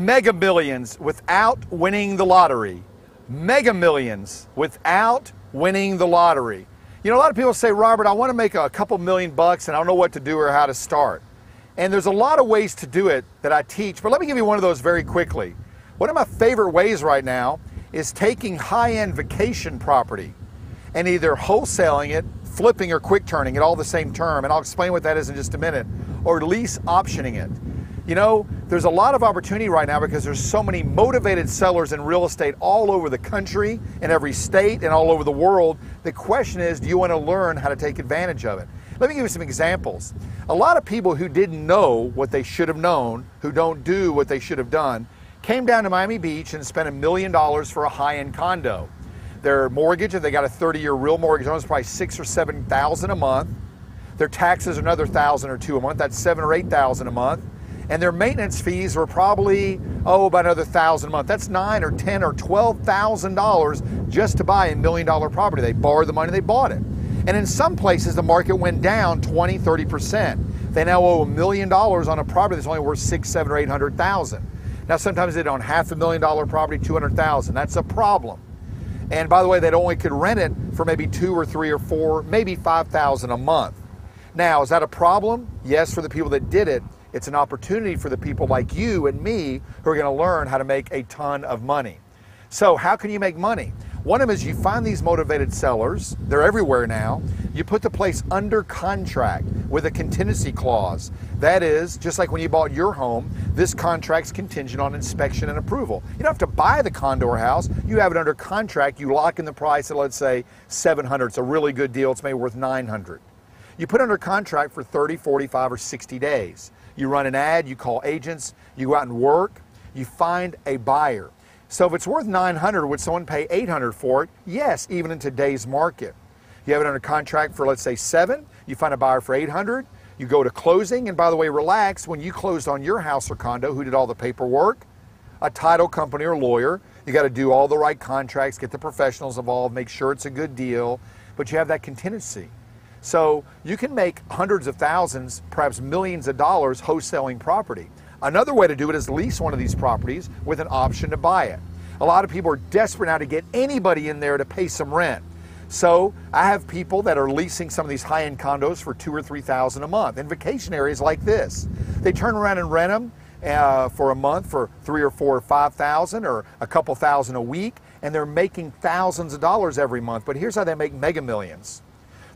Mega Millions without winning the lottery. Mega Millions without winning the lottery. You know, a lot of people say, Robert, I want to make a couple $1,000,000 and I don't know what to do or how to start. And there's a lot of ways to do it that I teach, but let me give you one of those very quickly. One of my favorite ways right now is taking high-end vacation property and either wholesaling it, flipping, or quick turning it, all the same term, and I'll explain what that is in just a minute, or lease optioning it. You know, there's a lot of opportunity right now because there's so many motivated sellers in real estate all over the country, in every state, and all over the world. The question is, do you want to learn how to take advantage of it? Let me give you some examples. A lot of people who didn't know what they should have known, who don't do what they should have done, came down to Miami Beach and spent $1 million for a high-end condo. Their mortgage, if they got a 30-year real mortgage on, is probably $6,000 or $7,000 a month. Their taxes are another $1,000 or $2,000 a month. That's $7,000 or $8,000 a month. And their maintenance fees were probably, about another $1,000 a month. That's $9,000 or $10,000 or $12,000 just to buy $1 million property. They borrowed the money, they bought it. And in some places, the market went down 20, 30%. They now owe $1 million on a property that's only worth $600,000, $700,000 or $800,000. Now, sometimes they own $500,000 property, $200,000. That's a problem. And by the way, they only could rent it for maybe $2,000 or $3,000 or $4,000, maybe $5,000 a month. Now, is that a problem? Yes, for the people that did it. It's an opportunity for the people like you and me who are going to learn how to make a ton of money. So how can you make money? One of them is you find these motivated sellers. They're everywhere now. You put the place under contract with a contingency clause. That is, just like when you bought your home, this contract's contingent on inspection and approval. You don't have to buy the condo or house. You have it under contract. You lock in the price at, let's say, $700. It's a really good deal. It's maybe worth $900. You put under contract for 30, 45, or 60 days. You run an ad, you call agents, you go out and work, you find a buyer. So if it's worth $900, would someone pay $800 for it? Yes, even in today's market. You have it under contract for, let's say, $700, you find a buyer for $800, you go to closing, and by the way, relax, when you closed on your house or condo, who did all the paperwork? A title company or lawyer. You got to do all the right contracts, get the professionals involved, make sure it's a good deal, but you have that contingency. So you can make hundreds of thousands, perhaps millions of dollars wholesaling property. Another way to do it is lease one of these properties with an option to buy it. A lot of people are desperate now to get anybody in there to pay some rent. So I have people that are leasing some of these high-end condos for $2,000 or $3,000 a month in vacation areas like this. They turn around and rent them for a month for $3,000 or $4,000 or $5,000 or a couple thousand a week, and they're making thousands of dollars every month. But here's how they make mega millions.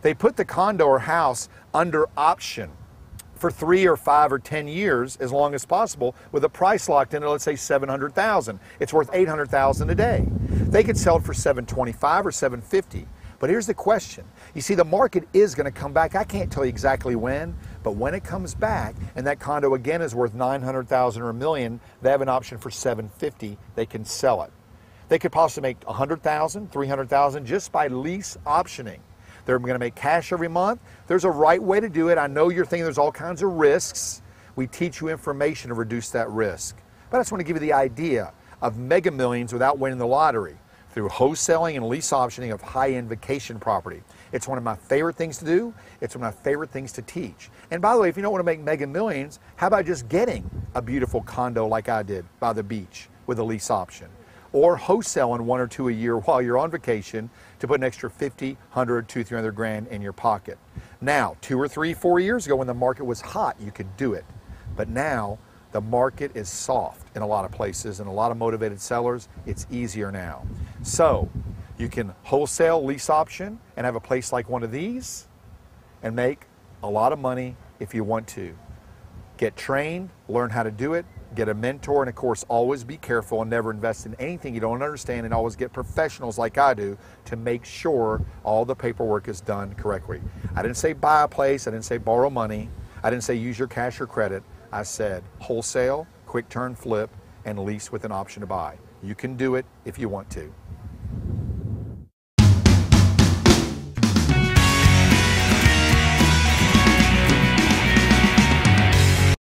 They put the condo or house under option for 3 or 5 or 10 years, as long as possible, with a price locked in at, let's say, $700,000. It's worth $800,000 a day. They could sell it for $725 or $750. But here's the question. You see, the market is going to come back. I can't tell you exactly when, but when it comes back, and that condo again is worth $900,000 or $1 million, they have an option for $750. They can sell it. They could possibly make $100,000, $300,000 just by lease optioning. They're going to make cash every month. There's a right way to do it. I know you're thinking there's all kinds of risks. We teach you information to reduce that risk. But I just want to give you the idea of mega millions without winning the lottery through wholesaling and lease optioning of high-end vacation property. It's one of my favorite things to do. It's one of my favorite things to teach. And by the way, if you don't want to make mega millions, how about just getting a beautiful condo like I did by the beach with a lease option? Or wholesaling 1 or 2 a year while you're on vacation to put an extra 50, 100, 200, 300 grand in your pocket. Now, 2 or 3, 4 years ago when the market was hot, you could do it. But now the market is soft in a lot of places and a lot of motivated sellers. It's easier now. So you can wholesale, lease option, and have a place like one of these and make a lot of money if you want to. Get trained, learn how to do it, get a mentor, and of course, always be careful and never invest in anything you don't understand, and always get professionals like I do to make sure all the paperwork is done correctly. I didn't say buy a place, I didn't say borrow money, I didn't say use your cash or credit. I said wholesale, quick turn flip, and lease with an option to buy. You can do it if you want to.